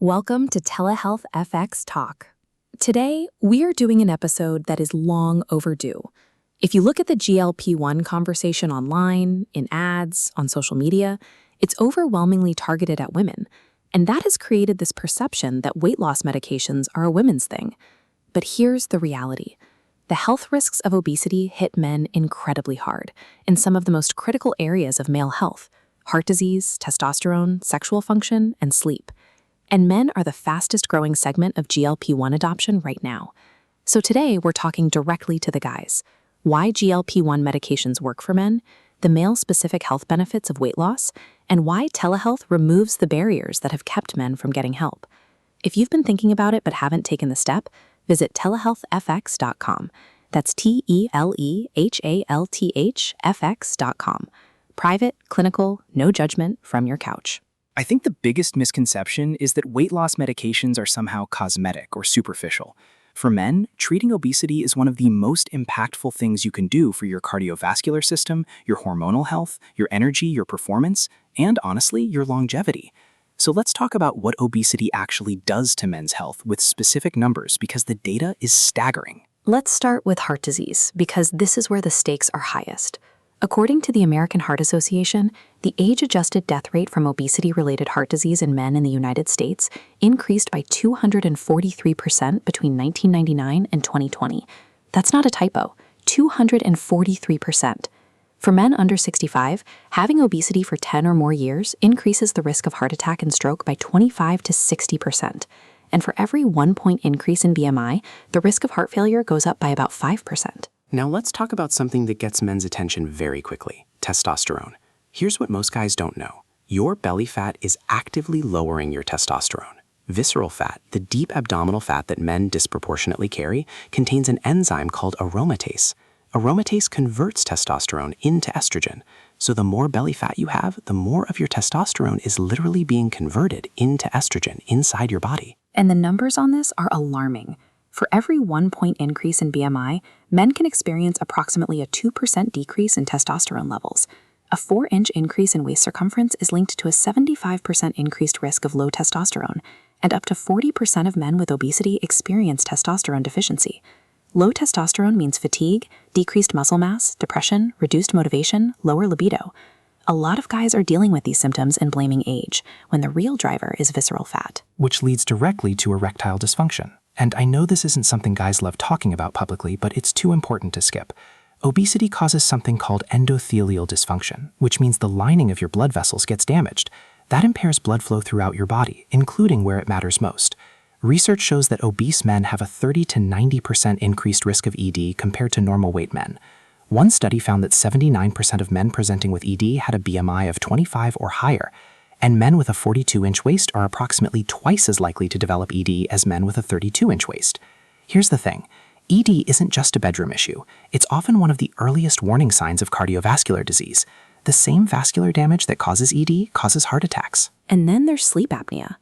Welcome to TelehealthFX Talk. Today, we are doing an episode that is long overdue. If you look at the GLP-1 conversation online, in ads, on social media, it's overwhelmingly targeted at women, and that has created this perception that weight loss medications are a women's thing. But here's the reality. The health risks of obesity hit men incredibly hard in some of the most critical areas of male health: heart disease, testosterone, sexual function, and sleep. And men are the fastest growing segment of GLP-1 adoption right now. So today, we're talking directly to the guys. Why GLP-1 medications work for men, the male-specific health benefits of weight loss, and why telehealth removes the barriers that have kept men from getting help. If you've been thinking about it but haven't taken the step, visit TelehealthFX.com. That's TelehealthFX.com. Private, clinical, no judgment from your couch. I think the biggest misconception is that weight loss medications are somehow cosmetic or superficial. For men, treating obesity is one of the most impactful things you can do for your cardiovascular system, your hormonal health, your energy, your performance, and honestly, your longevity. So let's talk about what obesity actually does to men's health with specific numbers, because the data is staggering. Let's start with heart disease, because this is where the stakes are highest. According to the American Heart Association, the age-adjusted death rate from obesity-related heart disease in men in the United States increased by 243% between 1999 and 2020. That's not a typo, 243%. For men under 65, having obesity for 10 or more years increases the risk of heart attack and stroke by 25 to 60%. And for every 1-point increase in BMI, the risk of heart failure goes up by about 5%. Now let's talk about something that gets men's attention very quickly: testosterone. Here's what most guys don't know. Your belly fat is actively lowering your testosterone. Visceral fat, the deep abdominal fat that men disproportionately carry, contains an enzyme called aromatase. Aromatase converts testosterone into estrogen. So the more belly fat you have, the more of your testosterone is literally being converted into estrogen inside your body. And the numbers on this are alarming. For every 1-point increase in BMI, men can experience approximately a 2% decrease in testosterone levels. A 4-inch increase in waist circumference is linked to a 75% increased risk of low testosterone, and up to 40% of men with obesity experience testosterone deficiency. Low testosterone means fatigue, decreased muscle mass, depression, reduced motivation, lower libido. A lot of guys are dealing with these symptoms and blaming age, when the real driver is visceral fat. Which leads directly to erectile dysfunction. And I know this isn't something guys love talking about publicly, but it's too important to skip. Obesity causes something called endothelial dysfunction, which means the lining of your blood vessels gets damaged. That impairs blood flow throughout your body, including where it matters most. Research shows that obese men have a 30 to 90% increased risk of ED compared to normal weight men. One study found that 79% of men presenting with ED had a BMI of 25 or higher, and men with a 42-inch waist are approximately twice as likely to develop ED as men with a 32-inch waist. Here's the thing. ED isn't just a bedroom issue. It's often one of the earliest warning signs of cardiovascular disease. The same vascular damage that causes ED causes heart attacks. And then there's sleep apnea.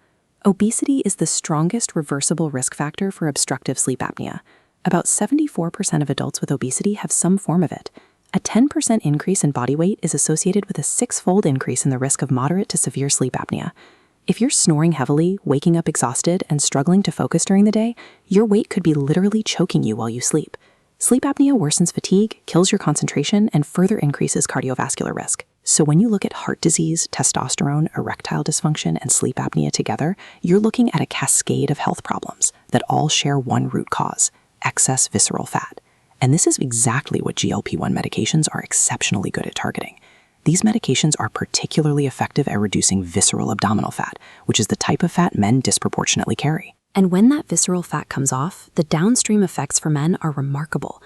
Obesity is the strongest reversible risk factor for obstructive sleep apnea. About 74% of adults with obesity have some form of it. A 10% increase in body weight is associated with a 6-fold increase in the risk of moderate to severe sleep apnea. If you're snoring heavily, waking up exhausted, and struggling to focus during the day, your weight could be literally choking you while you sleep. Sleep apnea worsens fatigue, kills your concentration, and further increases cardiovascular risk. So when you look at heart disease, testosterone, erectile dysfunction, and sleep apnea together, you're looking at a cascade of health problems that all share one root cause: excess visceral fat. And this is exactly what GLP-1 medications are exceptionally good at targeting. These medications are particularly effective at reducing visceral abdominal fat, which is the type of fat men disproportionately carry. And when that visceral fat comes off, the downstream effects for men are remarkable.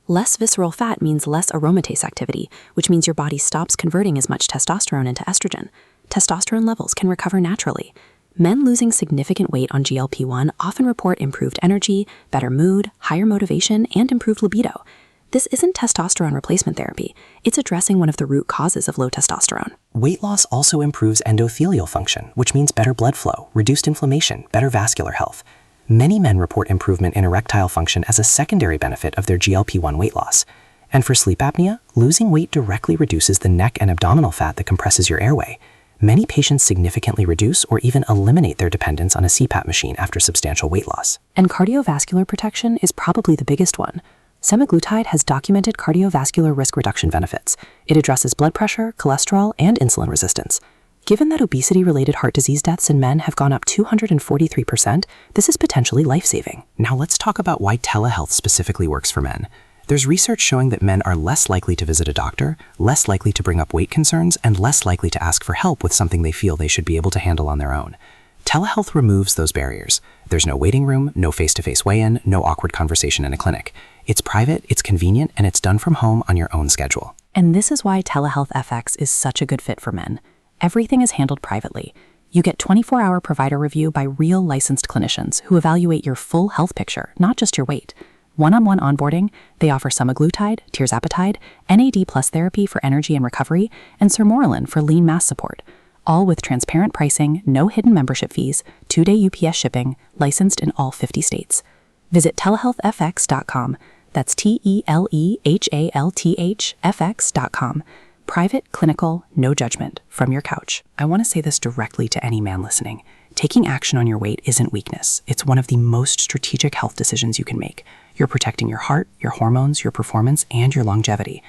Less visceral fat means less aromatase activity, which means your body stops converting as much testosterone into estrogen. Testosterone levels can recover naturally. Men losing significant weight on GLP-1 often report improved energy, better mood, higher motivation, and improved libido. This isn't testosterone replacement therapy. It's addressing one of the root causes of low testosterone. Weight loss also improves endothelial function, which means better blood flow, reduced inflammation, better vascular health. Many men report improvement in erectile function as a secondary benefit of their GLP-1 weight loss. And for sleep apnea, losing weight directly reduces the neck and abdominal fat that compresses your airway. Many patients significantly reduce or even eliminate their dependence on a CPAP machine after substantial weight loss. And cardiovascular protection is probably the biggest one. Semaglutide has documented cardiovascular risk reduction benefits. It addresses blood pressure, cholesterol, and insulin resistance. Given that obesity-related heart disease deaths in men have gone up 243%, this is potentially life-saving. Now let's talk about why telehealth specifically works for men. There's research showing that men are less likely to visit a doctor, less likely to bring up weight concerns, and less likely to ask for help with something they feel they should be able to handle on their own. Telehealth removes those barriers. There's no waiting room, no face-to-face weigh-in, no awkward conversation in a clinic. It's private, it's convenient, and it's done from home on your own schedule. And this is why TelehealthFX is such a good fit for men. Everything is handled privately. You get 24-hour provider review by real licensed clinicians who evaluate your full health picture, not just your weight. One-on-one onboarding, they offer Semaglutide, Tirzepatide, NAD+ therapy for energy and recovery, and Sermorelin for lean mass support. All with transparent pricing, no hidden membership fees, 2-day UPS shipping, licensed in all 50 states. Visit TelehealthFX.com. That's TelehealthFX.com. Private, clinical, no judgment, from your couch. I want to say this directly to any man listening. Taking action on your weight isn't weakness. It's one of the most strategic health decisions you can make. You're protecting your heart, your hormones, your performance, and your longevity.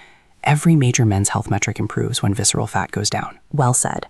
Every major men's health metric improves when visceral fat goes down. Well said.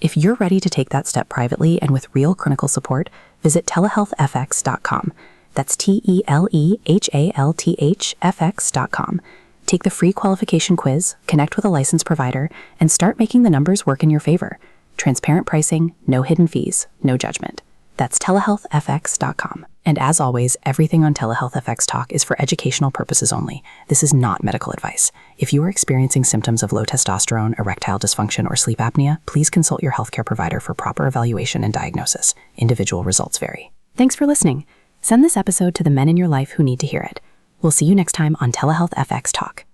If you're ready to take that step privately and with real clinical support, visit TelehealthFX.com. That's TelehealthFX.com. Take the free qualification quiz, connect with a licensed provider, and start making the numbers work in your favor. Transparent pricing, no hidden fees, no judgment. That's TelehealthFX.com. And as always, everything on TelehealthFX Talk is for educational purposes only. This is not medical advice. If you are experiencing symptoms of low testosterone, erectile dysfunction, or sleep apnea, please consult your healthcare provider for proper evaluation and diagnosis. Individual results vary. Thanks for listening. Send this episode to the men in your life who need to hear it. We'll see you next time on TelehealthFX Talk.